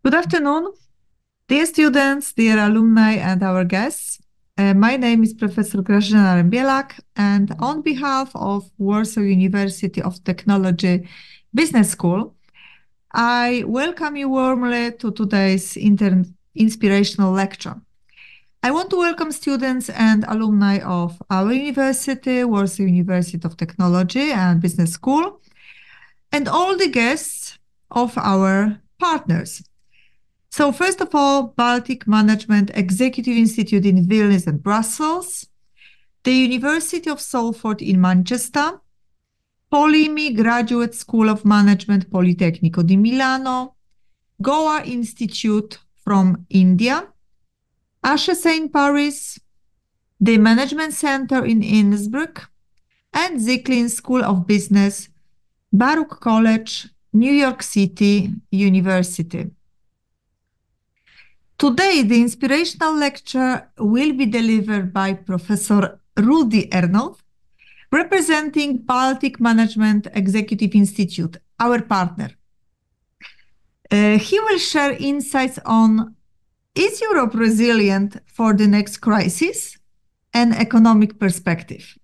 Good afternoon, dear students, dear alumni, and our guests. My name is Professor Grażyna Rębielak, and on behalf of Warsaw University of Technology Business School, I welcome you warmly to today's inspirational lecture. I want to welcome students and alumni of our university, Warsaw University of Technology and Business School, and all the guests of our partners. So first of all, Baltic Management Executive Institute in Vilnius and Brussels, the University of Salford in Manchester, Polimi Graduate School of Management Politecnico di Milano, Goa Institute from India, HEC in Paris, the Management Center in Innsbruck, and Zicklin School of Business, Baruch College, New York City University. Today, the inspirational lecture will be delivered by Professor Rudy Aernoudt, representing Baltic Management Executive Institute, our partner. He will share insights on, is Europe resilient for the next crisis and economic perspective?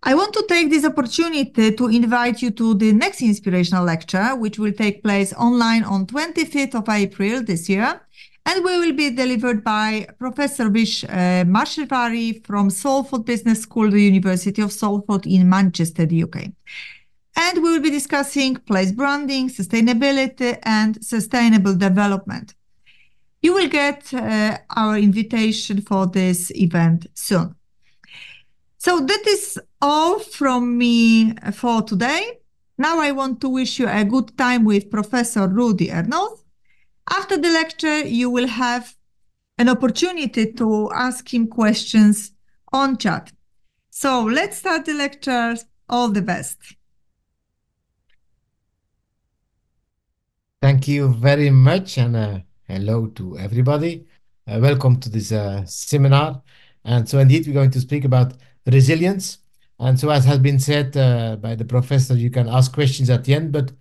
I want to take this opportunity to invite you to the next inspirational lecture, which will take place online on 25th of April this year, and we will be delivered by Professor Vish Mashvari from Salford Business School, the University of Salford in Manchester, the UK. And we will be discussing place branding, sustainability, and sustainable development. You will get our invitation for this event soon. So that is all from me for today. Now I want to wish you a good time with Professor Rudy Aernoudt. After the lecture, you will have an opportunity to ask him questions on chat. So let's start the lecture. All the best. Thank you very much, and hello to everybody. Welcome to this seminar. And so indeed, we're going to speak about resilience. And so as has been said by the professor, you can ask questions at the end, but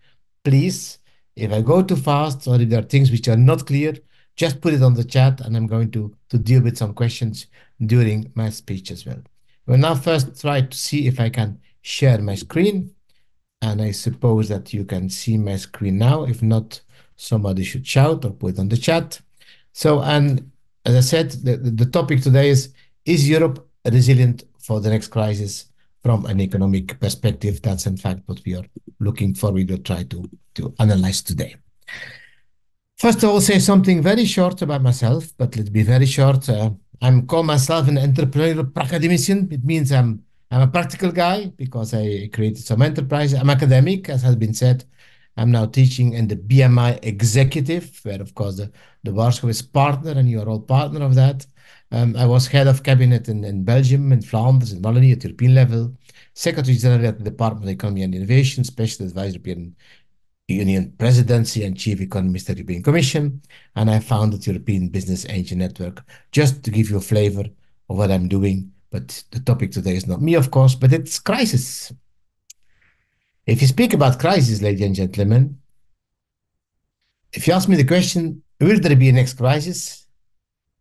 please, if I go too fast or if there are things which are not clear, just put it on the chat and I'm going to deal with some questions during my speech as well. We'll now first try to see if I can share my screen. And I suppose that you can see my screen now. If not, somebody should shout or put it on the chat. So, and as I said, the topic today is Europe resilient for the next crisis from an economic perspective? That's in fact what we are looking for. We will try to analyze today. First of all, say something very short about myself, but let's be very short. I'm call myself an entrepreneurial academician. It means I'm a practical guy because I created some enterprise. I'm academic, as has been said. I'm now teaching in the BMI executive, where of course the Warsaw is partner, and you are all partner of that. I was head of cabinet in Belgium, in Flanders, in Wallonie at European level, Secretary General at the Department of Economy and Innovation, Special Advisor European Union Presidency and Chief Economist at the European Commission, and I founded European Business Angel Network, just to give you a flavor of what I'm doing. But the topic today is not me, of course, but it's crisis. If you speak about crisis, ladies and gentlemen, if you ask me the question, will there be a next crisis?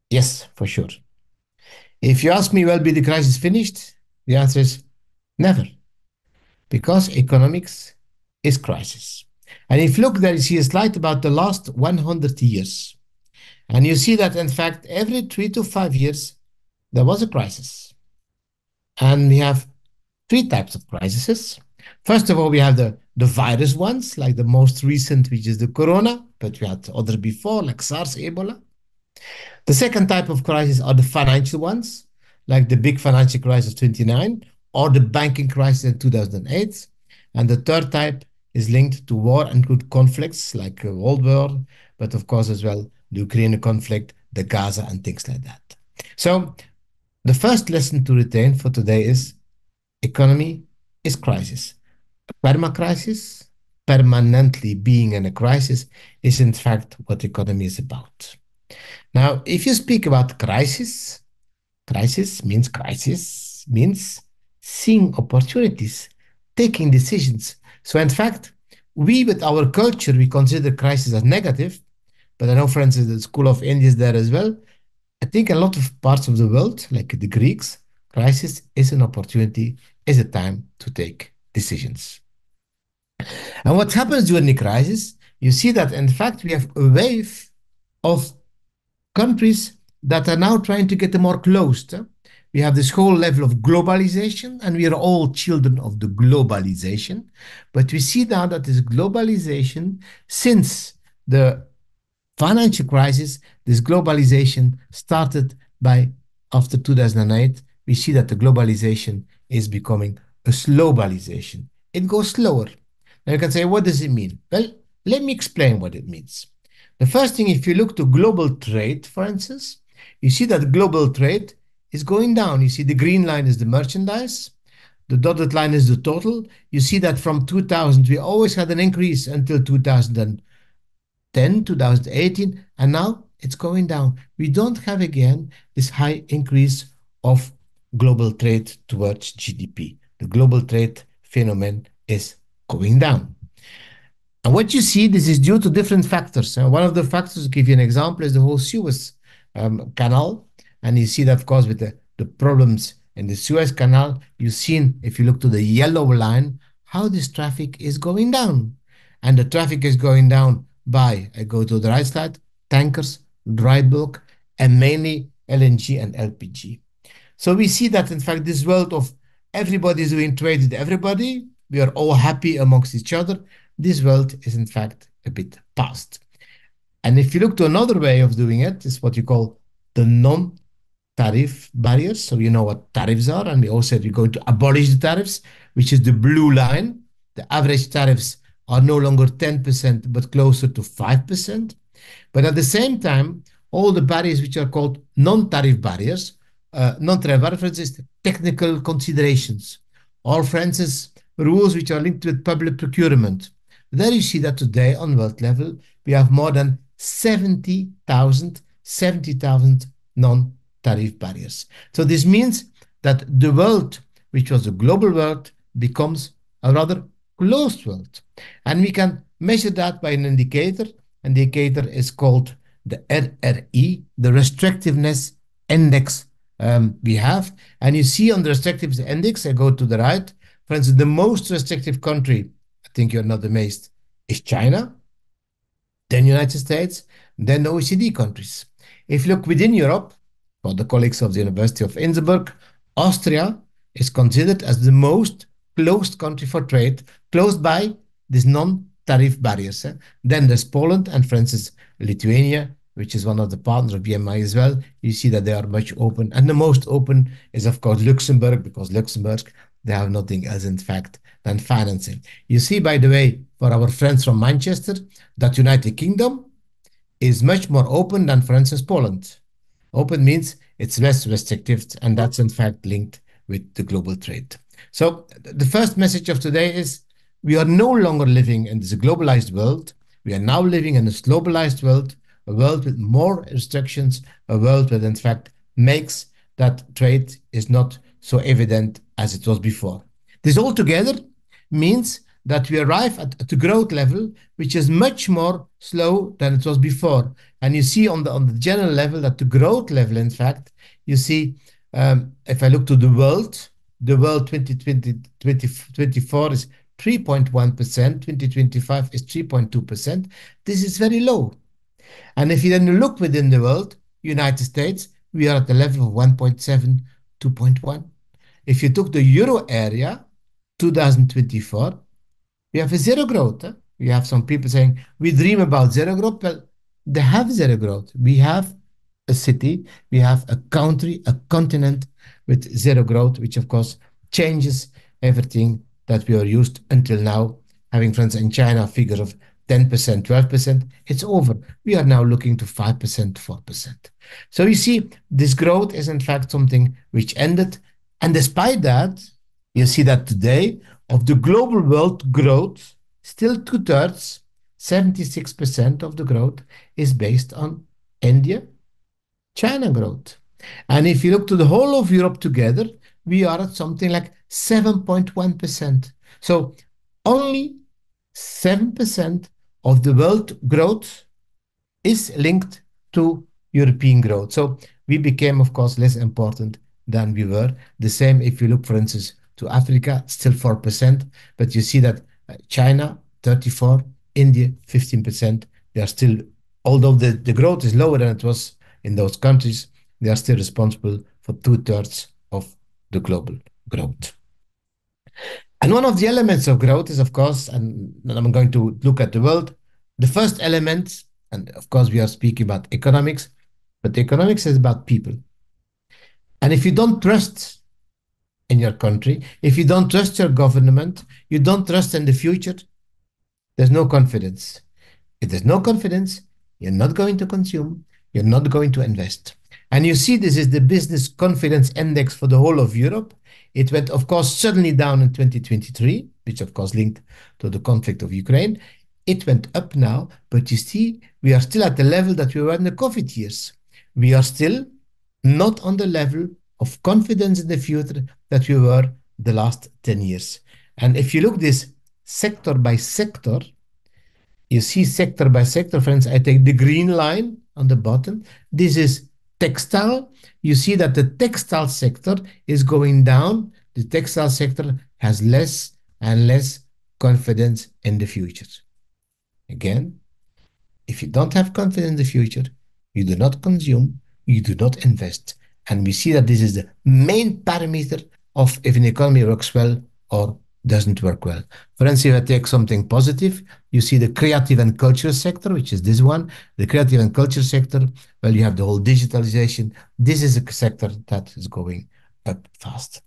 Yes, for sure. If you ask me, will be the crisis finished? The answer is never, because economics is crisis. And if you look there, you see a slide about the last 100 years. And you see that, in fact, every 3 to 5 years, there was a crisis. And we have three types of crises. First of all, we have the virus ones, like the most recent, which is the corona, but we had others before, like SARS, Ebola. The second type of crisis are the financial ones, like the big financial crisis of 29, or the banking crisis in 2008. And the third type is linked to war and good conflicts, like World War, but of course as well, the Ukraine conflict, the Gaza, and things like that. So the first lesson to retain for today is economy is crisis. Perma-crisis, permanently being in a crisis, is in fact what economy is about. Now, if you speak about crisis means seeing opportunities, taking decisions. So in fact, we with our culture, we consider crisis as negative, but I know, for instance, the School of India is there as well. I think a lot of parts of the world, like the Greeks, crisis is an opportunity, is a time to take decisions. And what happens during the crisis, you see that in fact we have a wave of countries that are now trying to get more closed. We have this whole level of globalization, and we are all children of the globalization. But we see now that this globalization, since the financial crisis, this globalization started by after 2008. We see that the globalization is becoming a slowbalization. It goes slower. Now you can say, what does it mean? Well, let me explain what it means. The first thing, if you look to global trade, for instance, you see that global trade is going down. You see the green line is the merchandise, the dotted line is the total. You see that from 2000, we always had an increase until 2010, 2018, and now it's going down. We don't have again this high increase of global trade towards GDP. The global trade phenomenon is going down. And what you see, this is due to different factors. One of the factors, to give you an example, is the whole Suez Canal. And you see that, of course, with the problems in the Suez Canal, you've seen, if you look to the yellow line, how this traffic is going down. And the traffic is going down by, I go to the right side, tankers, dry bulk, and mainly LNG and LPG. So we see that, in fact, this world of everybody is doing trade with everybody, we are all happy amongst each other, this world is, in fact, a bit past. And if you look to another way of doing it, is what you call the non-tariff barriers. So you know what tariffs are, and we also said we're going to abolish the tariffs, which is the blue line. The average tariffs are no longer 10%, but closer to 5%. But at the same time, all the barriers which are called non-tariff barriers, non-tariff barriers is technical considerations, or for instance, rules which are linked with public procurement. There you see that today on world level, we have more than 70,000 non-tariff barriers. So this means that the world, which was a global world, becomes a rather closed world. And we can measure that by an indicator. And the indicator is called the RRI, the restrictiveness index we have. And you see on the restrictiveness index, I go to the right, for instance, the most restrictive country, I think you're not amazed, is China, then United States, then the OECD countries. If you look within Europe, for the colleagues of the University of Innsbruck, Austria is considered as the most closed country for trade, closed by these non-tariff barriers. Then there's Poland and, for instance, Lithuania, which is one of the partners of BMI as well. You see that they are much open. And the most open is, of course, Luxembourg, because Luxembourg, they have nothing else, in fact, than financing. You see, by the way, for our friends from Manchester, that United Kingdom is much more open than, for instance, Poland. Open means it's less restrictive, and that's, in fact, linked with the global trade. So the first message of today is we are no longer living in this globalized world. We are now living in a globalized world, a world with more restrictions, a world that, in fact, makes that trade is not so evident as it was before. This altogether means that we arrive at the growth level, which is much more slow than it was before. And you see on the general level that the growth level, in fact, you see, if I look to the world 2020, 2024 is 3.1%, 2025 is 3.2%. This is very low. And if you then look within the world, United States, we are at the level of 1.7, 2.1. If you took the euro area, 2024, we have a zero growth. We have some people saying we dream about zero growth. Well, they have zero growth. We have a city, we have a country, a continent with zero growth, which of course changes everything that we are used until now. Having friends in China, figures of 10%, 12%, it's over. We are now looking to 5%, 4%. So you see, this growth is in fact something which ended. And despite that, you see that today, of the global world growth, still two-thirds, 76% of the growth is based on India, China growth. And if you look to the whole of Europe together, we are at something like 7.1%. So only 7% of the world growth is linked to European growth. So we became, of course, less important than we were. The same if you look, for instance, to Africa, still 4%, but you see that China, 34, India, 15%. They are still, although the growth is lower than it was in those countries, they are still responsible for two-thirds of the global growth. And one of the elements of growth is, of course, and I'm going to look at the world. The first element, and of course, we are speaking about economics, but economics is about people. And if you don't trust in your country, if you don't trust your government, you don't trust in the future, there's no confidence. If there's no confidence, you're not going to consume, you're not going to invest. And you see, this is the business confidence index for the whole of Europe. It went, of course, suddenly down in 2023, which, of course, linked to the conflict of Ukraine. It went up now, but you see, we are still at the level that we were in the COVID years. We are still not on the level of confidence in the future that we were the last 10 years. And if you look this sector by sector, you see sector by sector, friends. I take the green line on the bottom. This is textile. You see that the textile sector is going down. The textile sector has less and less confidence in the future. Again, if you don't have confidence in the future, you do not consume, you do not invest. And we see that this is the main parameter of if an economy works well or doesn't work well. For instance, if I take something positive, you see the creative and culture sector, which is this one, the creative and culture sector. Well, you have the whole digitalization. This is a sector that is going up fast.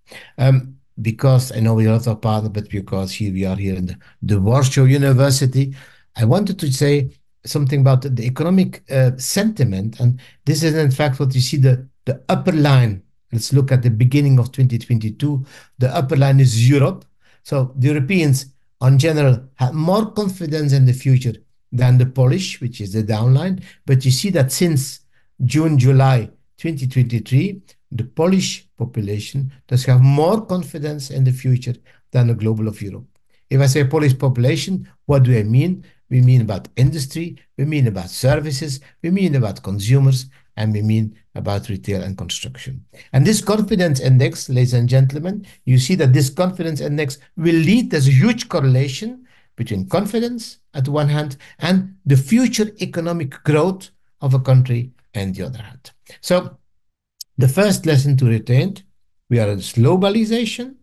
Because I know we are not a partner, but because here we are here in the Warsaw University, I wanted to say something about the economic sentiment. And this is, in fact, what you see the upper line. Let's look at the beginning of 2022. The upper line is Europe. So the Europeans, in general, have more confidence in the future than the Polish, which is the downline. But you see that since June, July 2023, the Polish population does have more confidence in the future than the global of Europe. If I say Polish population, what do I mean? We mean about industry, we mean about services, we mean about consumers, and we mean about retail and construction. And this confidence index, ladies and gentlemen, you see that this confidence index will lead, there's a huge correlation between confidence at one hand and the future economic growth of a country on the other hand. So the first lesson to retain, we are in globalization,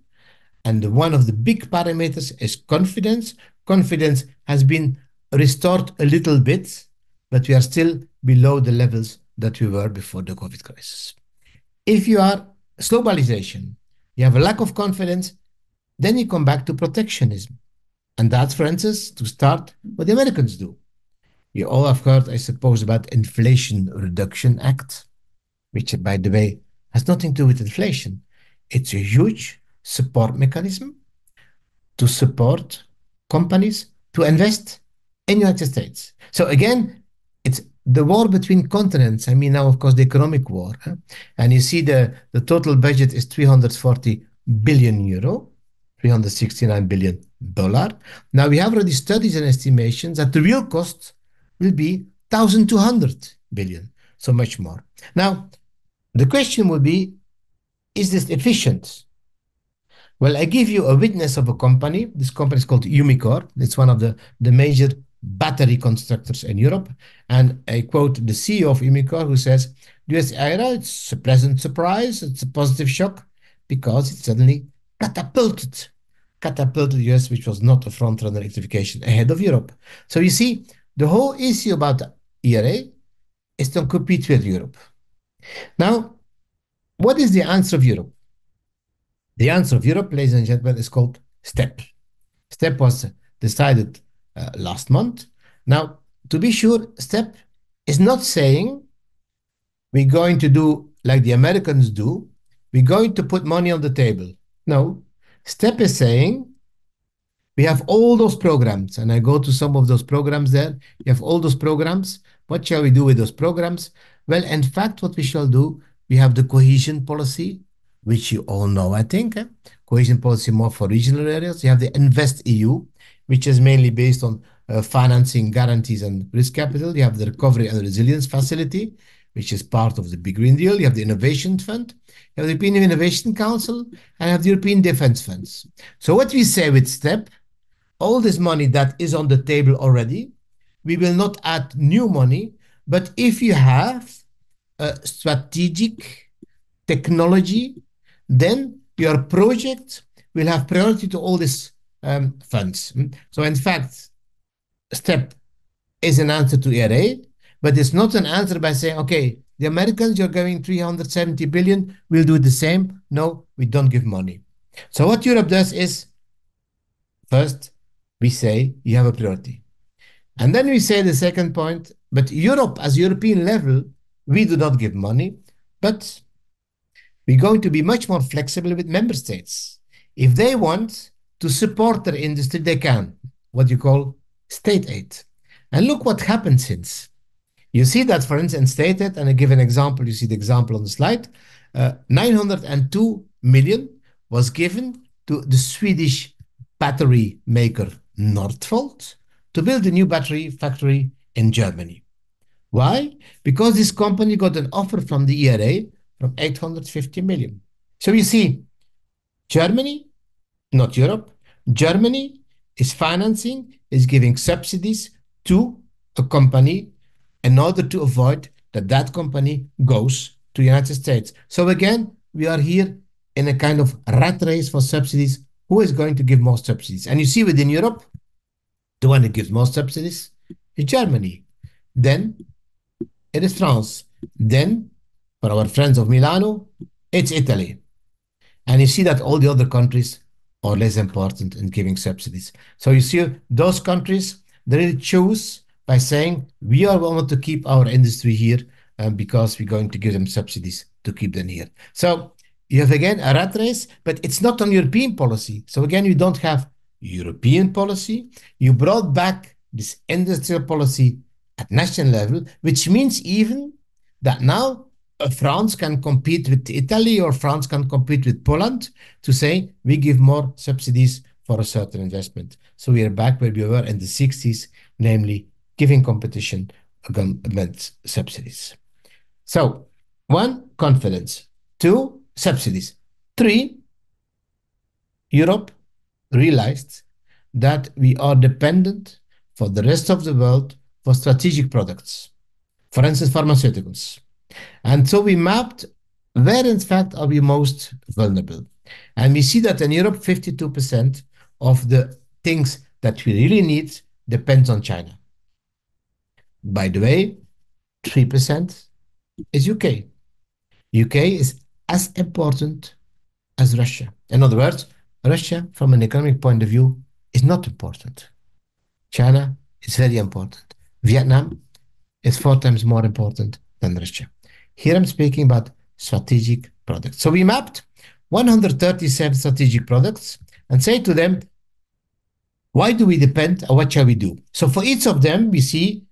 and one of the big parameters is confidence. Confidence has been restored a little bit, but we are still below the levels that we were before the COVID crisis. If you are globalization, you have a lack of confidence, then you come back to protectionism. And that's, for instance, to start what the Americans do. You all have heard, I suppose, about Inflation Reduction Act, which, by the way, has nothing to do with inflation. It's a huge support mechanism to support companies to invest in the United States. So again, it's the war between continents. I mean, now, of course, the economic war. Huh? And you see the total budget is 340 billion euro, $369 billion. Now, we have already studies and estimations that the real cost will be 1,200 billion, so much more. Now, the question would be, is this efficient? Well, I give you a witness of a company. This company is called Umicore. It's one of the major battery constructors in Europe. And I quote the CEO of Umicore, who says, the US era, it's a pleasant surprise, it's a positive shock, because it suddenly catapulted the US, which was not a front-runner electrification, ahead of Europe. So you see, the whole issue about the ERA is to compete with Europe. Now, what is the answer of Europe? The answer of Europe, ladies and gentlemen, is called STEP. STEP was decided last month. Now, to be sure, STEP is not saying we're going to do like the Americans do, we're going to put money on the table. No, STEP is saying we have all those programs, and I go to some of those programs there. You have all those programs. What shall we do with those programs? Well, in fact, what we shall do, we have the cohesion policy, which you all know, I think. Cohesion policy more for regional areas. You have the Invest EU, which is mainly based on financing guarantees and risk capital. You have the Recovery and Resilience Facility, which is part of the Big Green Deal. You have the Innovation Fund, you have the European Innovation Council, and you have the European Defence Funds. So what we say with STEP, all this money that is on the table already, we will not add new money, but if you have a strategic technology, then your project will have priority to all these funds. So in fact, STEP is an answer to ERA, but it's not an answer by saying, okay, the Americans, you're going 370 billion, we'll do the same. No, we don't give money. So what Europe does is, first, we say you have a priority. And then we say the second point, but Europe, as European level, we do not give money, but we're going to be much more flexible with member states. If they want to support their industry, they can, what you call state aid. And look what happened since. You see that, for instance, state aid, and I give an example, you see the example on the slide, 902 million was given to the Swedish battery maker Northvolt to build a new battery factory in Germany. Why? Because this company got an offer from the ERA from 850 million. So you see, Germany, not Europe, Germany is financing, is giving subsidies to a company in order to avoid that that company goes to the United States. So again, we are here in a kind of rat race for subsidies. Who is going to give more subsidies? And you see within Europe, the one that gives more subsidies is Germany. Then it is France. Then, for our friends of Milano, it's Italy. And you see that all the other countries are less important in giving subsidies. So you see those countries, they really choose by saying, we are want to keep our industry here because we're going to give them subsidies to keep them here. So you have again a rat race, but it's not on European policy. So again, you don't have European policy. You brought back this industrial policy at national level, which means even that now France can compete with Italy or France can compete with Poland to say we give more subsidies for a certain investment. So we are back where we were in the 60s, namely giving competition government subsidies. So one, confidence. Two, subsidies. Three, Europe realized that we are dependent for the rest of the world for strategic products, for instance, pharmaceuticals. And so we mapped where, in fact, are we most vulnerable. And we see that in Europe, 52% of the things that we really need depends on China. By the way, 3% is UK. UK is as important as Russia. In other words, Russia, from an economic point of view, is not important. China is very important. Vietnam is 4 times more important than Russia. Here I'm speaking about strategic products. So we mapped 137 strategic products and say to them, why do we depend or what shall we do? So for each of them, we see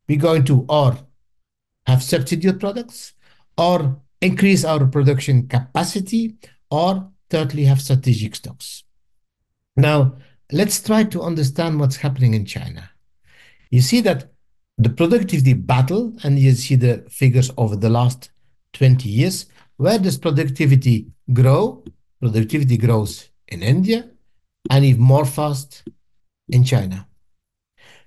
we're going to or have substitute products or increase our production capacity or thirdly have strategic stocks. Now, let's try to understand what's happening in China. You see that the productivity battle, and you see the figures over the last 20 years, where does productivity grow? Productivity grows in India and even more fast in China.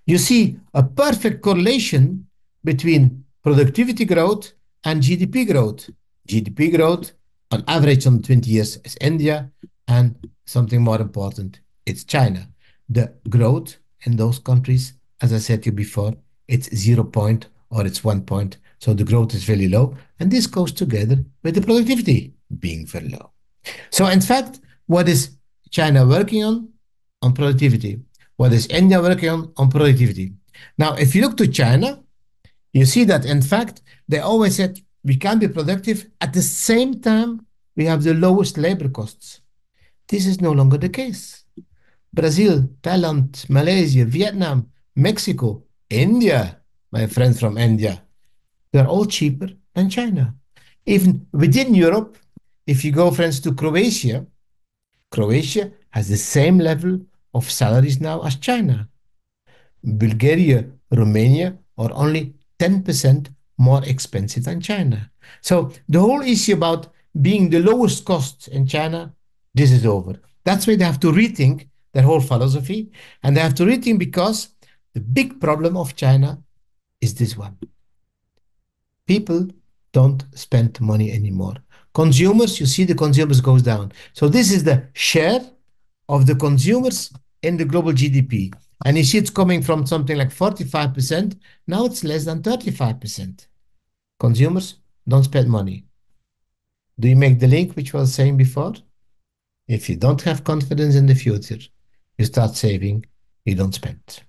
You see a perfect correlation between productivity growth and GDP growth. GDP growth on average on 20 years is India, and something more important, it's China. The growth in those countries, as I said to you before, it's 0 point or it's 1 point. So the growth is very low. And this goes together with the productivity being very low. So in fact, what is China working on? On productivity. What is India working on productivity? Now, if you look to China, you see that in fact, they always said we can be productive at the same time we have the lowest labor costs. This is no longer the case. Brazil, Thailand, Malaysia, Vietnam, Mexico, India, my friends from India, they're all cheaper than China. Even within Europe, if you go, friends, to Croatia, Croatia has the same level of salaries now as China. Bulgaria, Romania are only 10% more expensive than China. So the whole issue about being the lowest cost in China, this is over. That's why they have to rethink their whole philosophy. And they have to rethink because the big problem of China is this one. People don't spend money anymore. Consumers, you see the consumers goes down. So this is the share of the consumers in the global GDP. And you see it's coming from something like 45%. Now it's less than 35%. Consumers don't spend money. Do you make the link which I was saying before? If you don't have confidence in the future, you start saving, you don't spend.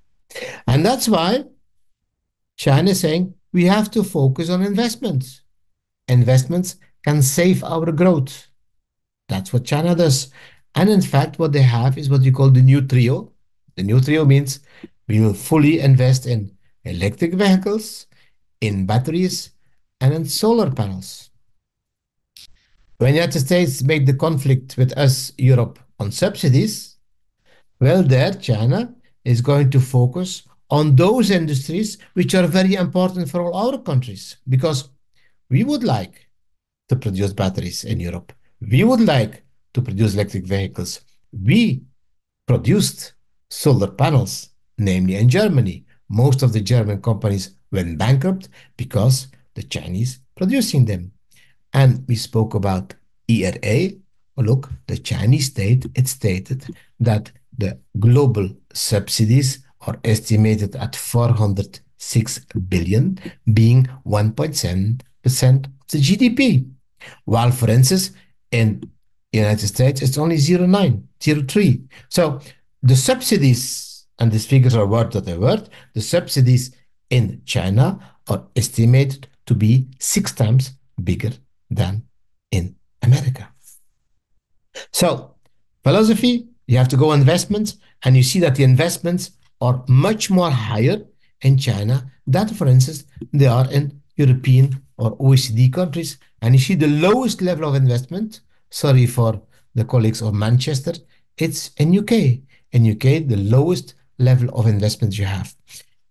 And that's why China is saying we have to focus on investments. Investments can save our growth. That's what China does. And in fact, what they have is what you call the new trio. The new trio means we will fully invest in electric vehicles, in batteries, and in solar panels. When the United States made the conflict with us, Europe, on subsidies, well, there China is going to focus on those industries which are very important for all our countries because we would like to produce batteries in Europe. We would like to produce electric vehicles. We produced solar panels, namely in Germany. Most of the German companies went bankrupt because the Chinese producing them. And we spoke about ERA. Look, the Chinese state, it stated that the global subsidies are estimated at 406 billion, being 1.7% of the GDP. While, for instance, in the United States, it's only 0.9, 0.3. So the subsidies, and these figures are worth what they're worth, the subsidies in China are estimated to be 6 times bigger than in America. So, philosophy, you have to go investments, and you see that the investments are much more higher in China than, for instance, they are in European or OECD countries. And you see the lowest level of investment, sorry for the colleagues of Manchester, it's in UK. In UK, the lowest level of investments you have.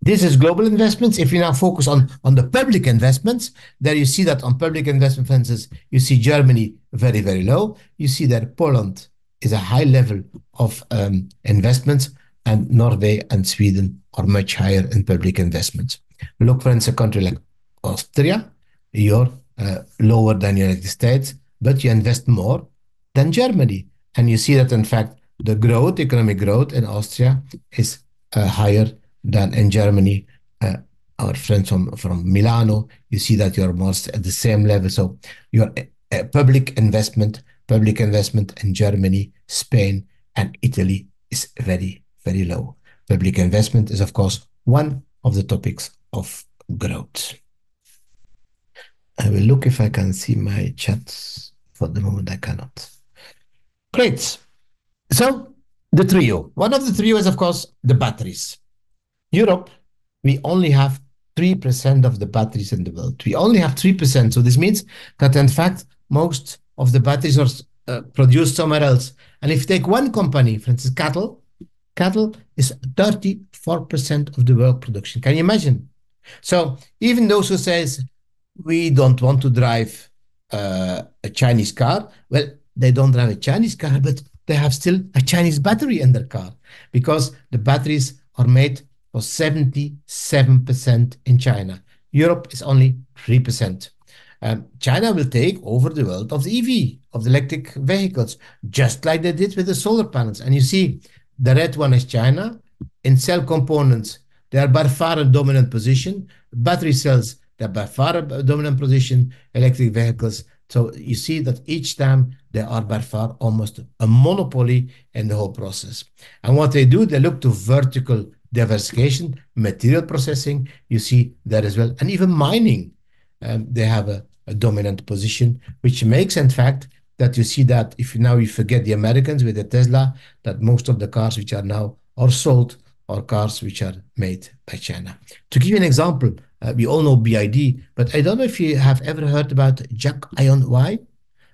This is global investments. If you now focus on the public investments, there you see that on public investment funds, you see Germany very, very low. You see that Poland is a high level of investments, and Norway and Sweden are much higher in public investments. Look, for instance, a country like Austria, you're lower than the United States, but you invest more than Germany. And you see that, in fact, the growth, economic growth in Austria is higher than in Germany. Our friends from Milano, you see that you're almost at the same level. So your public investment in Germany, Spain, and Italy is very, very low. Public investment is, of course, one of the topics of growth. I will look if I can see my chats. For the moment, I cannot. Great. So the trio. One of the trio is, of course, the batteries. Europe, we only have 3% of the batteries in the world. We only have 3%. So this means that, in fact, most of the batteries are produced somewhere else. And if you take one company, for instance, cattle is 34% of the world production. Can you imagine? So even those who says we don't want to drive a Chinese car, well, they don't drive a Chinese car, but they have still a Chinese battery in their car because the batteries are made for 77% in China. Europe is only 3%. China will take over the world of the EV, of the electric vehicles, just like they did with the solar panels. And you see, the red one is China. In cell components, they are by far a dominant position. Battery cells, they're by far a dominant position. Electric vehicles. So you see that each time they are by far almost a monopoly in the whole process. And what they do, they look to vertical diversification, material processing, you see that as well, and even mining. They have a dominant position, which makes, in fact, that you see that if now you forget the Americans with the Tesla, that most of the cars which are now are sold are cars which are made by China. To give you an example, we all know BID, but I don't know if you have ever heard about Jack Ion Y.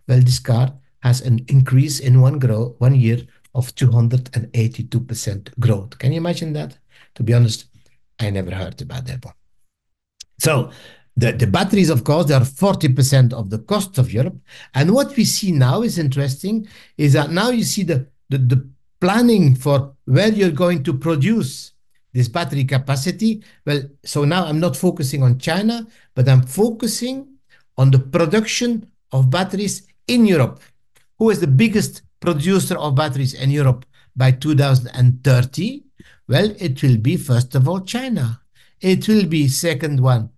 Well, this car has an increase in one year of 282% growth. Can you imagine that? To be honest, I never heard about that one. So the batteries, of course, they are 40% of the cost of Europe. And what we see now is interesting, is that now you see the planning for where you're going to produce this battery capacity. Well, so now I'm not focusing on China, but I'm focusing on the production of batteries in Europe. Who is the biggest producer of batteries in Europe by 2030? Well, it will be, first of all, China. It will be, second one,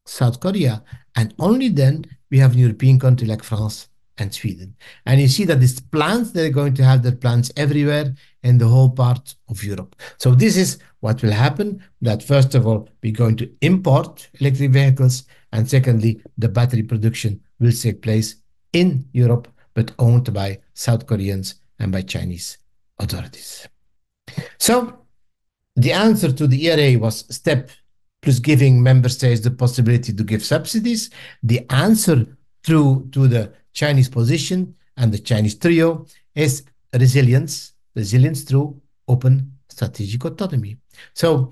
South Korea, and only then we have a European country like France and Sweden. And you see that these plants, they're going to have their plants everywhere in the whole part of Europe. So this is what will happen, that first of all, we're going to import electric vehicles, and secondly, the battery production will take place in Europe, but owned by South Koreans and by Chinese authorities. So the answer to the ERA was step plus giving member states the possibility to give subsidies. The answer to the Chinese position and the Chinese trio is resilience through open strategic autonomy. So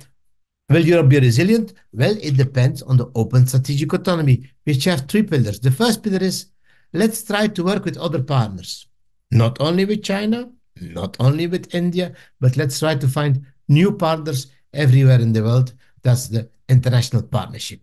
will Europe be resilient? Well, it depends on the open strategic autonomy, which have three pillars. The first pillar is let's try to work with other partners, not only with China, not only with India, but let's try to find new partners everywhere in the world. That's the international partnership.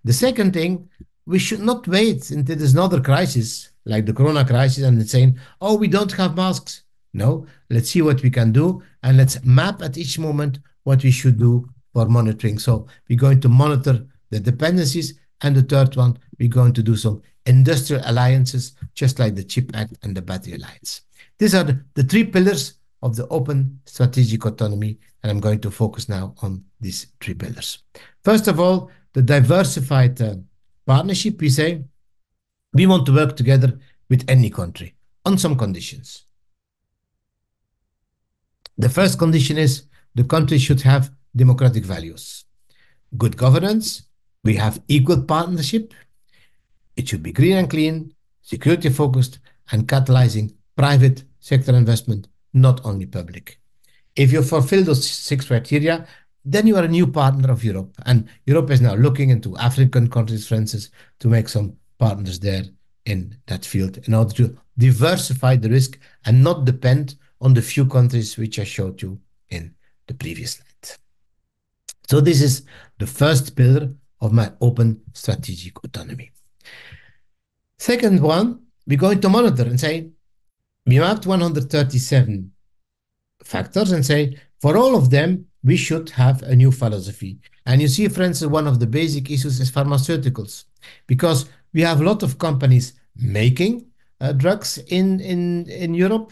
The second thing, we should not wait until there's another crisis, like the corona crisis, and it's saying, oh, we don't have masks. No, let's see what we can do, and let's map at each moment what we should do for monitoring. So we're going to monitor the dependencies. And the third one, we're going to do some industrial alliances, just like the Chip Act and the Battery Alliance. These are the three pillars of the open strategic autonomy, and I'm going to focus now on these three pillars. First of all, the diversified partnership, we say we want to work together with any country on some conditions. The first condition is the country should have democratic values, good governance, we have equal partnership, it should be green and clean, security focused, and catalyzing private sector investment, not only public. If you fulfill those six criteria, then you are a new partner of Europe. And Europe is now looking into African countries, for instance, to make some partners there in that field in order to diversify the risk and not depend on the few countries which I showed you in the previous slide. So this is the first pillar of my open strategic autonomy. Second one, we're going to monitor and say, we mapped 137 factors and say, for all of them, we should have a new philosophy. And you see, for instance, one of the basic issues is pharmaceuticals, because we have a lot of companies making drugs in Europe,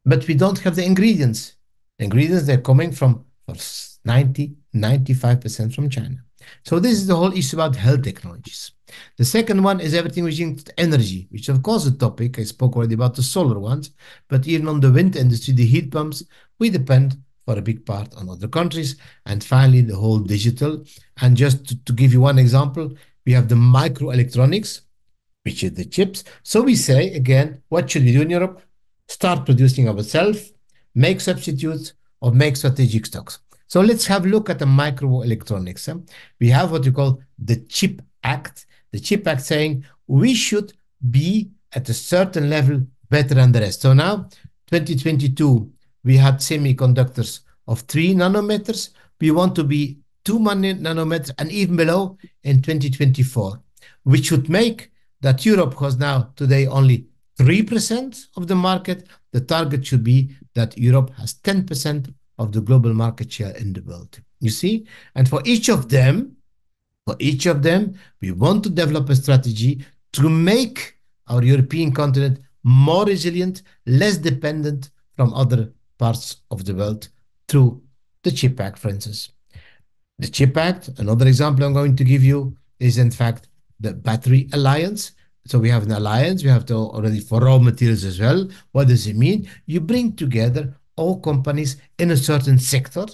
but we don't have the ingredients. The ingredients, they're coming from 95% from China. So this is the whole issue about health technologies. The second one is everything which is energy, which of course is a topic. I spoke already about the solar ones, but even on the wind industry, the heat pumps, we depend for a big part on other countries. And finally, the whole digital. And just to give you one example, we have the microelectronics, which is the chips. So we say, again, what should we do in Europe? Start producing ourselves, make substitutes, or make strategic stocks. So let's have a look at the microelectronics. We have what you call the Chip Act. The Chip Act saying we should be at a certain level better than the rest. So now, 2022, we had semiconductors of 3 nanometers. We want to be 2 nanometers and even below in 2024, which should make that Europe was now today only 3% of the market. The target should be that Europe has 10% of the global market share in the world. You see? And for each of them, we want to develop a strategy to make our European continent more resilient, less dependent from other parts of the world through the Chip Act, for instance. The Chip Act, another example I'm going to give you, is in fact the Battery Alliance. So we have an alliance, we have to already for raw materials as well. What does it mean? You bring together all companies in a certain sector,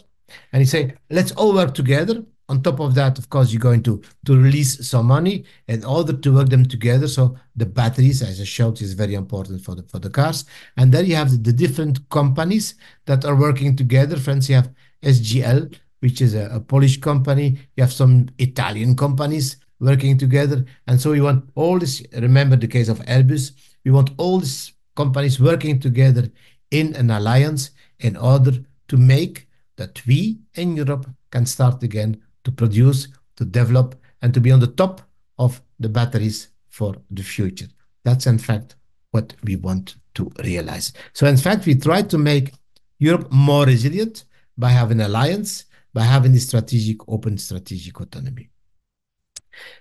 and you say, let's all work together. On top of that, of course, you're going to release some money in order to work them together. So the batteries, as I showed, is very important for the cars. And then you have the different companies that are working together. For instance, you have SGL, which is a Polish company. You have some Italian companies working together. And so we want all this, remember the case of Airbus, we want all these companies working together in an alliance in order to make that we in Europe can start again to produce, to develop, and to be on the top of the batteries for the future. That's in fact what we want to realize. So in fact, we try to make Europe more resilient by having an alliance, by having the strategic, open strategic autonomy.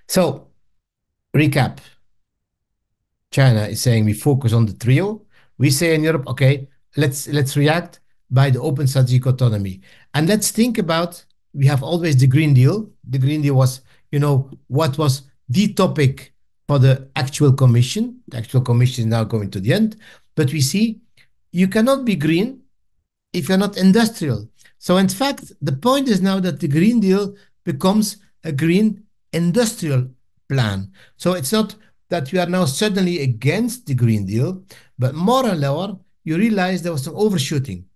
So recap, China is saying we focus on the trio. We say in Europe, okay, let's react by the open strategic autonomy. And let's think about, we have always the Green Deal. The Green Deal was, what was the topic for the actual commission. The actual commission is now going to the end. But we see you cannot be green if you're not industrial. So in fact, the point is now that the Green Deal becomes a green industrial plan. So it's not that we are now suddenly against the Green Deal, but more and more you realize there was some overshooting.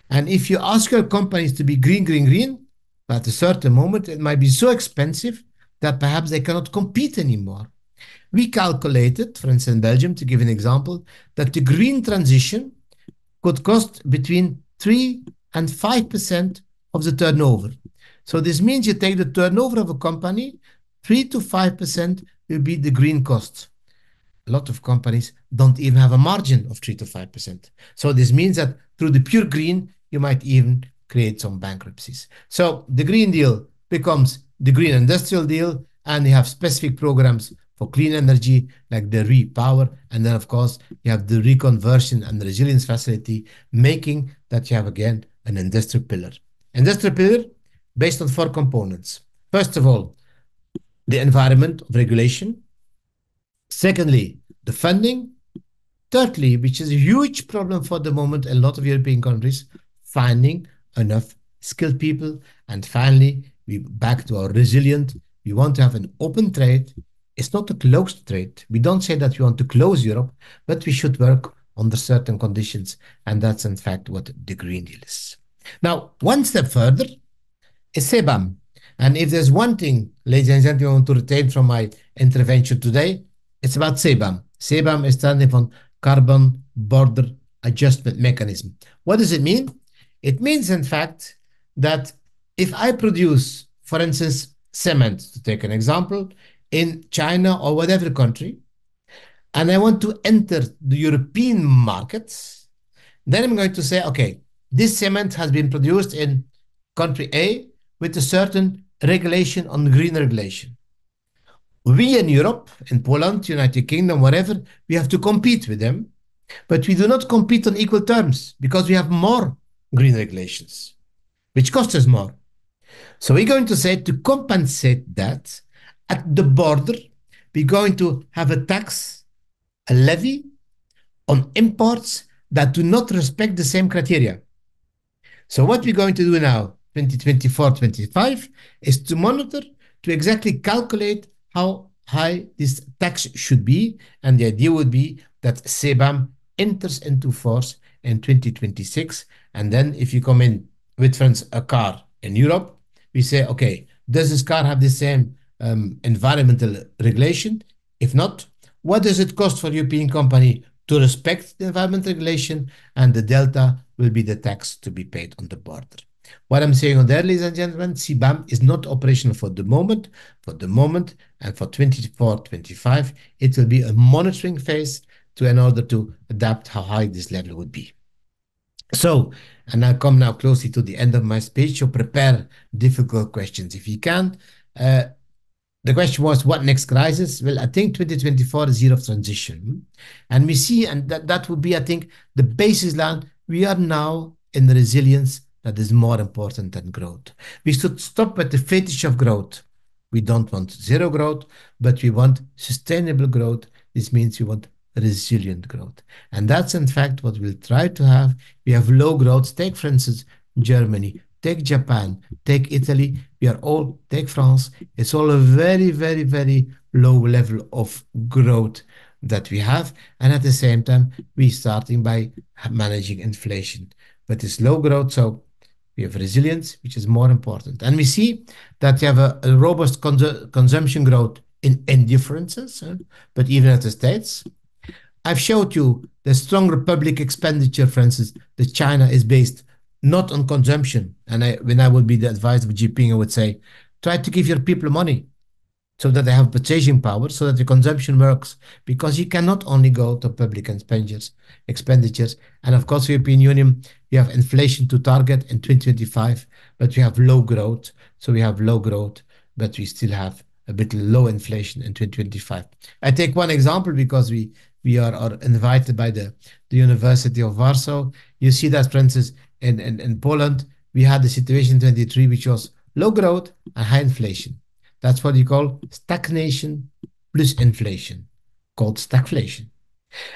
And if you ask your companies to be green, green, green, at a certain moment it might be so expensive that perhaps they cannot compete anymore. We calculated, for instance, in Belgium, to give an example, that the green transition could cost between 3 and 5% of the turnover. So this means you take the turnover of a company, 3 to 5% will be the green costs. A lot of companies don't even have a margin of 3 to 5%. So this means that through the pure green, you might even create some bankruptcies. So the Green Deal becomes the Green Industrial Deal, and you have specific programs for clean energy, like the Repower. And then, of course, you have the reconversion and the resilience facility, making that you have, again, an industrial pillar. Industrial pillar based on 4 components. First of all, the environment of regulation. Secondly, the funding. Thirdly, which is a huge problem for the moment in a lot of European countries, finding enough skilled people. And finally, we back to our resilient. We want to have an open trade. It's not a closed trade. We don't say that we want to close Europe, but we should work under certain conditions. And that's in fact what the Green Deal is. Now, one step further is CBAM. And if there's one thing, ladies and gentlemen, I want to retain from my intervention today, it's about CBAM. CBAM is standing for Carbon Border Adjustment Mechanism. What does it mean? It means, in fact, that if I produce, for instance, cement, to take an example, in China or whatever country, and I want to enter the European markets, then I'm going to say, okay, this cement has been produced in country A with a certain regulation on green regulation. We in Europe, in Poland, United Kingdom, whatever, we have to compete with them, but we do not compete on equal terms because we have more green regulations, which cost us more. So we're going to say, to compensate that, at the border, we're going to have a tax, a levy on imports that do not respect the same criteria. So what we're going to do now, 2024-25, is to monitor, to exactly calculate how high this tax should be. And the idea would be that CBAM enters into force in 2026. And then if you come in with, for instance, a car in Europe, we say, okay, does this car have the same environmental regulation? If not, what does it cost for a European company to respect the environmental regulation? And the delta will be the tax to be paid on the border. What I'm saying on there, ladies and gentlemen, CBAM is not operational for the moment. For the moment, and for 24-25, it will be a monitoring phase in order to adapt how high this level would be. So, and I come now closely to the end of my speech, so prepare difficult questions if you can. The question was, what next crisis? Well, I think 2024 is year of transition. And we see, and that would be, I think, the baseline. We are now in the resilience that is more important than growth. We should stop with the fetish of growth. We don't want zero growth, but we want sustainable growth. This means we want resilient growth. And that's in fact what we'll try to have. We have low growth. Take, for instance, Germany, take Japan, take Italy. Take France. It's all a very, very, very low level of growth that we have. And at the same time, we're starting by managing inflation. But it's low growth, so we have resilience, which is more important. And we see that you have a robust consumption growth in indifferences, but even at the States. I've showed you the stronger public expenditure, for instance, that China is based not on consumption. And when I would be the advisor of Jinping, I would say, try to give your people money so that they have purchasing power, so that the consumption works. Because you cannot only go to public expenditures. And of course, European Union, we have inflation to target in 2025, but we have low growth. So we have low growth, but we still have a bit low inflation in 2025. I take one example because we are invited by the University of Warsaw. You see that, for instance, in Poland, we had the situation in 23, which was low growth and high inflation. That's what you call stagnation plus inflation, called stagflation.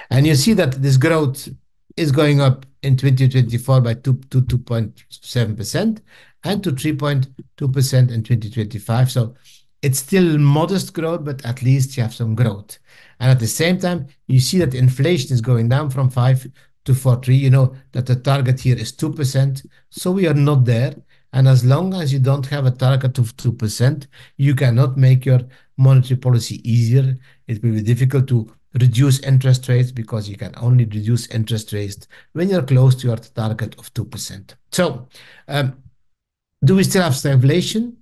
And you see that this growth is going up in 2024 by 2.7% and to 3.2% in 2025. So it's still modest growth, but at least you have some growth. And at the same time, you see that inflation is going down from 5 to 4.3. You know that the target here is 2%. So we are not there. And as long as you don't have a target of 2%, you cannot make your monetary policy easier. It will be difficult to reduce interest rates because you can only reduce interest rates when you're close to your target of 2%. So, do we still have stagflation?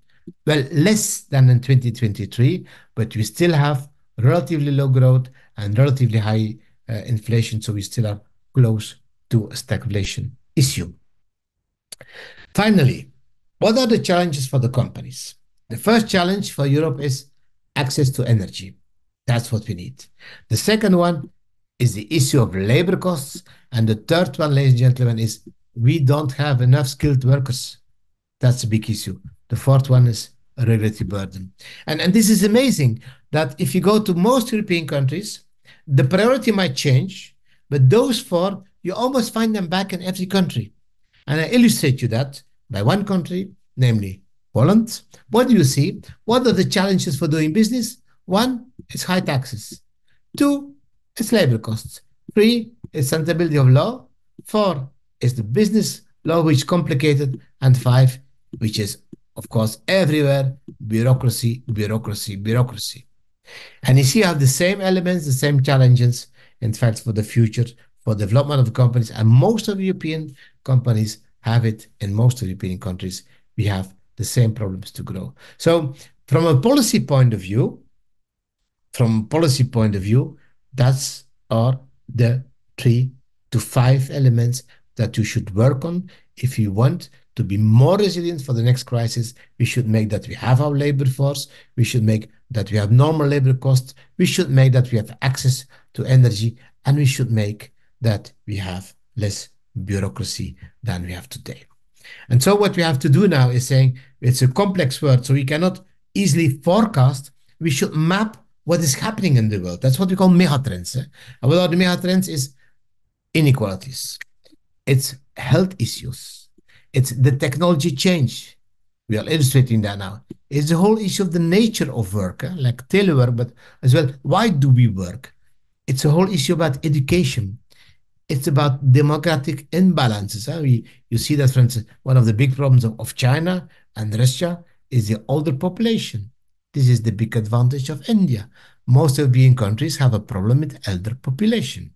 Well, less than in 2023, but we still have relatively low growth and relatively high inflation. So we still are close to a stagflation issue. Finally, what are the challenges for the companies? The first challenge for Europe is access to energy. That's what we need. The second one is the issue of labor costs. And the third one, ladies and gentlemen, is we don't have enough skilled workers. That's a big issue. The fourth one is a regulatory burden. And this is amazing that if you go to most European countries, the priority might change, but those four, you almost find them back in every country. And I illustrate you that by one country, namely Poland. What do you see? What are the challenges for doing business? One, it's high taxes. Two, it's labor costs. Three, it's stability of law. Four, is the business law, which is complicated. And five, which is, of course, everywhere, bureaucracy, bureaucracy, bureaucracy. And you see how the same elements, the same challenges, in fact, for the future, for development of companies, and most of European companies have it in most of European countries. We have the same problems to grow. So from a policy point of view, that's are the 3 to 5 elements that you should work on if you want to be more resilient for the next crisis. We should make that we have our labor force. We should make that we have normal labor costs. We should make that we have access to energy, and we should make that we have less bureaucracy than we have today. And so what we have to do now is saying it's a complex world, so we cannot easily forecast. We should map what is happening in the world. That's what we call megatrends. And what are the megatrends is inequalities. It's health issues. It's the technology change. We are illustrating that now. It's the whole issue of the nature of work, like telework, but as well, why do we work? It's a whole issue about education. It's about democratic imbalances. You see that, for instance, one of the big problems of China and Russia is the older population. This is the big advantage of India. Most European countries have a problem with elder population.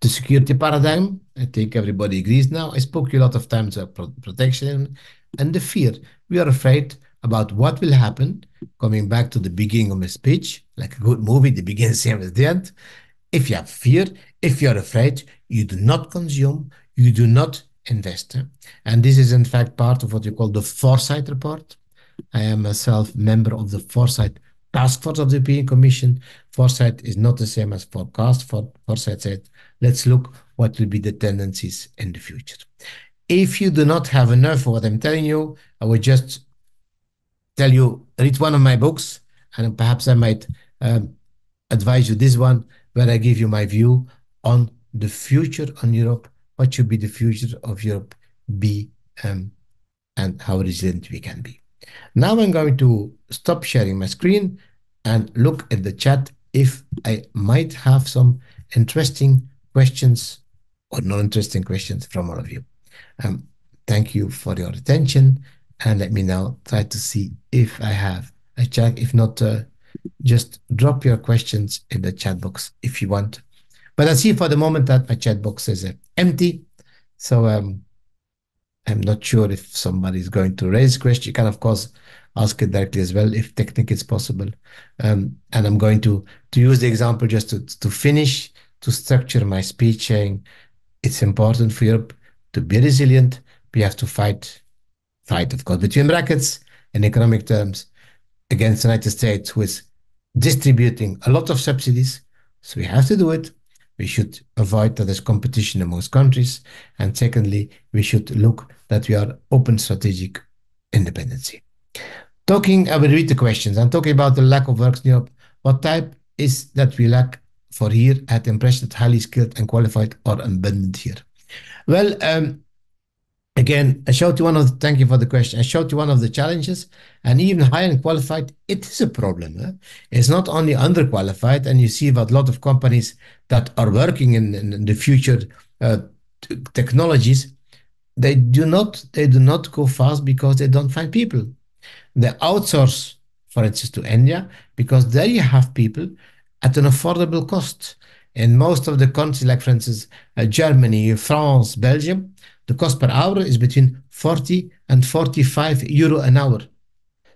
The security paradigm, I think everybody agrees now. I spoke a lot of times about protection and the fear. We are afraid about what will happen. Coming back to the beginning of my speech, like a good movie, the beginning, same as the end. If you have fear, if you're afraid, you do not consume, you do not invest. And this is in fact part of what we call the Foresight report. I am myself member of the Foresight task force of the European Commission. Foresight is not the same as forecast. Foresight said, let's look what will be the tendencies in the future. If you do not have enough of what I'm telling you, I would just tell you, read one of my books, and perhaps I might advise you this one, where I give you my view on the future on Europe, what should be the future of Europe be, and how resilient we can be. Now I'm going to stop sharing my screen and look at the chat if I might have some interesting questions or non-interesting questions from all of you. Thank you for your attention. And let me now try to see if I have a chat. If not, just drop your questions in the chat box if you want. But I see for the moment that my chat box is empty. So I'm not sure if somebody is going to raise a question. You can, of course, ask it directly as well if technically it's possible. And I'm going to use the example just to finish, to structure my speech saying it's important for Europe to be resilient. We have to fight, of course, between brackets in economic terms against the United States, who is distributing a lot of subsidies. So we have to do it. We should avoid that there's competition amongst countries. And secondly, we should look that we are open strategic independency. I will read the questions. I'm talking about the lack of work in Europe. What type is that we lack for here? I had the impression that highly skilled and qualified are abundant here. Well, again, I showed you thank you for the question. I showed you one of the challenges, and even high and qualified, it is a problem. It's not only underqualified, and you see that a lot of companies that are working in the future uh, technologies, they do not go fast because they don't find people. They outsource, for instance, to India because there you have people at an affordable cost. In most of the countries, like for instance, Germany, France, Belgium, the cost per hour is between 40 and 45 euro an hour.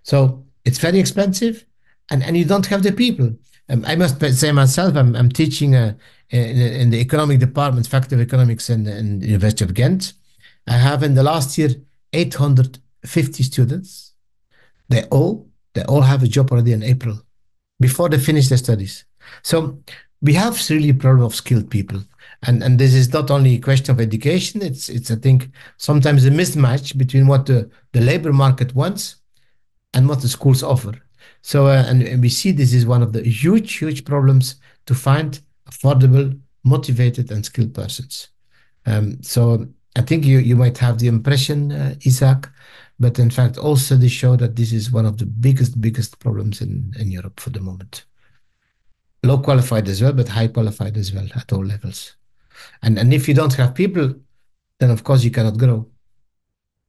So it's very expensive, and you don't have the people. I must say myself, I'm teaching in the economic department, faculty of economics in the University of Ghent. I have in the last year 850 students. They all they all have a job already in April before they finish their studies. So we have really a problem of skilled people, and this is not only a question of education. It's I think sometimes a mismatch between what the labor market wants and what the schools offer. So and we see this is one of the huge problems to find affordable, motivated, and skilled persons. So I think you might have the impression, Isaac, but in fact, all studies show that this is one of the biggest problems in Europe for the moment. Low qualified as well, but high qualified as well at all levels. And if you don't have people, then of course you cannot grow,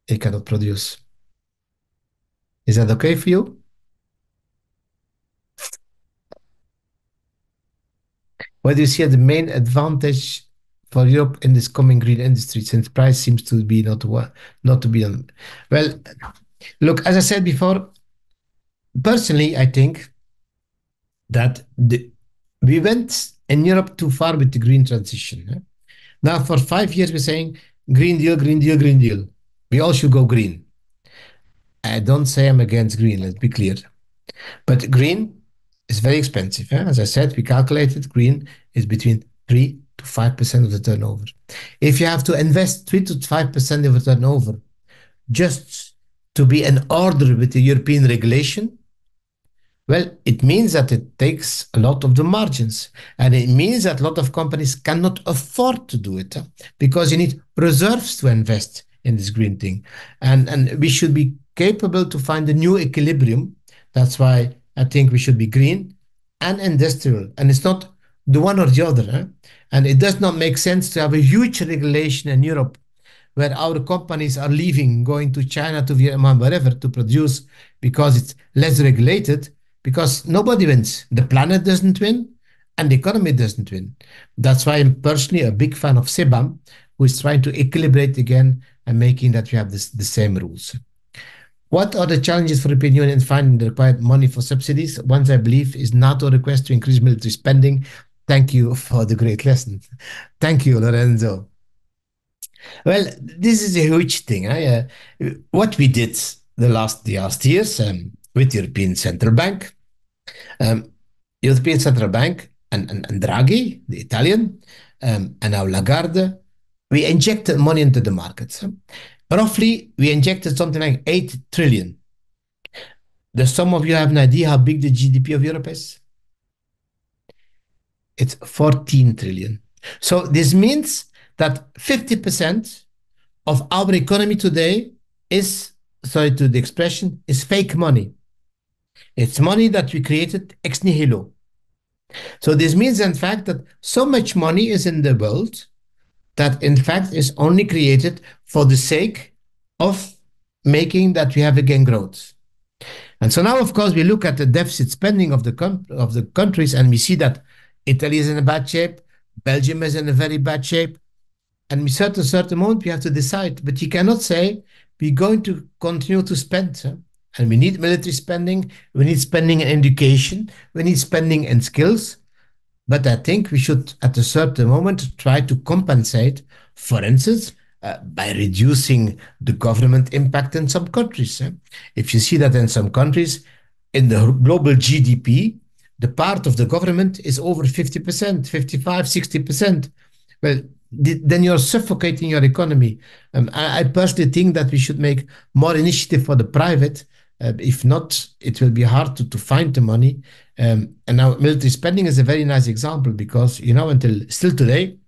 you cannot produce. Is that okay for you? What do you see as the main advantage for Europe in this coming green industry, since price seems to be not to be on? Well, look, as I said before, personally, I think that we went in Europe too far with the green transition. Now, for 5 years, we're saying Green Deal, Green Deal, Green Deal. We all should go green. I don't say I'm against green, let's be clear. But green is very expensive. As I said, we calculated green is between 3 to 5% of the turnover. If you have to invest 3 to 5% of the turnover just to be in order with the European regulation, well, it means that it takes a lot of the margins. And it means that a lot of companies cannot afford to do it because you need reserves to invest in this green thing. And we should be capable to find a new equilibrium. That's why I think we should be green and industrial. And it's not the one or the other. And it does not make sense to have a huge regulation in Europe where our companies are leaving, going to China, to Vietnam, wherever to produce because it's less regulated, because nobody wins. The planet doesn't win and the economy doesn't win. That's why I'm personally a big fan of SEBAM, who is trying to equilibrate again and making that we have the same rules. What are the challenges for the European Union in finding the required money for subsidies? One, I believe, is NATO request to increase military spending. Thank you for the great lesson. Thank you, Lorenzo. Well, this is a huge thing. What we did the last years with the European Central Bank, um, European Central Bank and Draghi, the Italian, and now Lagarde, we injected money into the markets. Roughly, we injected something like 8 trillion. Does some of you have an idea how big the GDP of Europe is? It's 14 trillion. So this means that 50% of our economy today is, sorry to the expression, is fake money. It's money that we created ex nihilo. So this means, in fact, that so much money is in the world that, in fact, is only created for the sake of making that we have again growth. And so now, of course, we look at the deficit spending of the countries, and we see that Italy is in a bad shape, Belgium is in a very bad shape, and we at a certain moment we have to decide. But you cannot say we're going to continue to spend. Huh? And we need military spending, we need spending in education, we need spending in skills. But I think we should, at a certain moment, try to compensate, for instance, by reducing the government impact in some countries. Eh? If you see that in some countries, in the global GDP, the part of the government is over 50%, 55, 60%. Well, then you're suffocating your economy. I personally think that we should make more initiative for the private. If not, it will be hard to find the money. And now military spending is a very nice example because, until still today,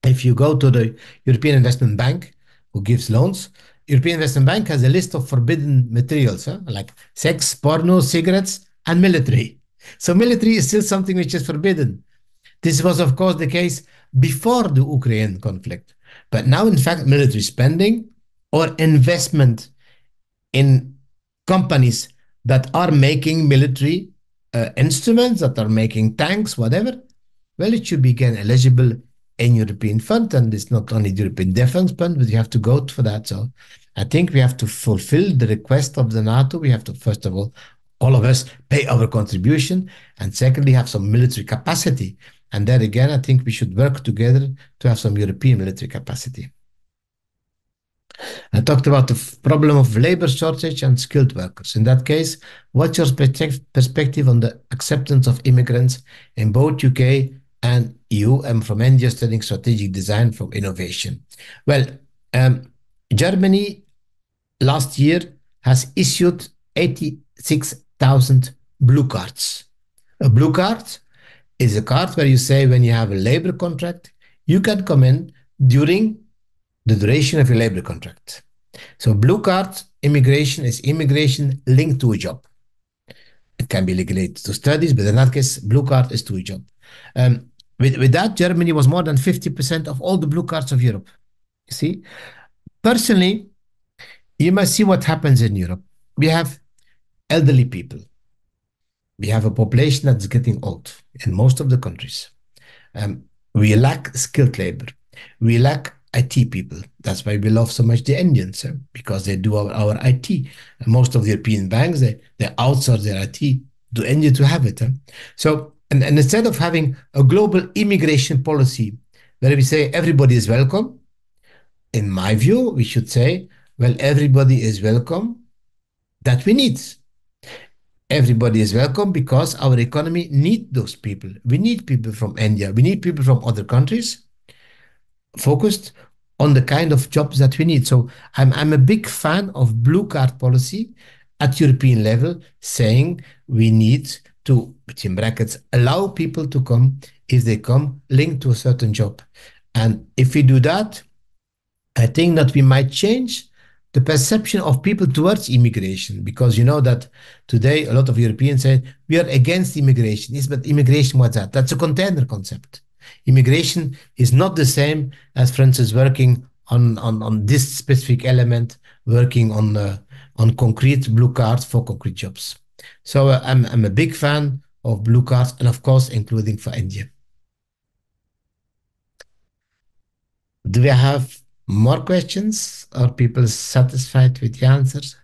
if you go to the European Investment Bank, who gives loans, European Investment Bank has a list of forbidden materials, huh? Like sex, porno, cigarettes, and military. So military is still something which is forbidden. This was, of course, the case before the Ukraine conflict. But now, in fact, military spending or investment in companies that are making military instruments, that are making tanks, whatever, well, it should be again eligible in European fund, and it's not only the European Defence Fund, but you have to go for that. So I think we have to fulfill the request of the NATO. We have to, first of all of us pay our contribution, and secondly, have some military capacity. And there again, I think we should work together to have some European military capacity. I talked about the problem of labor shortage and skilled workers. In that case, what's your perspective on the acceptance of immigrants in both UK and EU? I'm from India studying strategic design from innovation. Well, Germany last year has issued 86,000 blue cards. A blue card is a card where you say when you have a labor contract, you can come in during the duration of your labor contract. So blue card immigration is immigration linked to a job. It can be related to studies, but in that case, blue card is to a job. With that, Germany was more than 50% of all the blue cards of Europe. You see, personally, you must see what happens in Europe. We have elderly people. We have a population that's getting old in most of the countries. We lack skilled labor. We lack IT people. That's why we love so much the Indians, because they do our IT. And most of the European banks, they outsource their IT to India to have it. So, and instead of having a global immigration policy where we say everybody is welcome, in my view, we should say, well, everybody is welcome that we need. Everybody is welcome because our economy needs those people. We need people from India. We need people from other countries focused on the kind of jobs that we need. So I'm a big fan of blue card policy at European level, saying we need to, between brackets, allow people to come if they come linked to a certain job. And if we do that, I think that we might change the perception of people towards immigration, because you know that today a lot of Europeans say we are against immigration. Yes, but immigration, what's that? That's a container concept. Immigration is not the same as, for instance, working on this specific element, working on concrete blue cards for concrete jobs. So I'm a big fan of blue cards, and of course, including for India. Do we have more questions? Are people satisfied with the answers?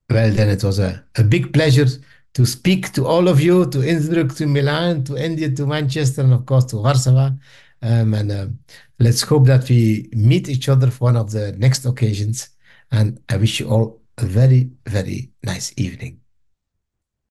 Well, then it was a big pleasure to speak to all of you, to Innsbruck, to Milan, to India, to Manchester, and of course to Warsaw. And let's hope that we meet each other for one of the next occasions. And I wish you all a very, very nice evening.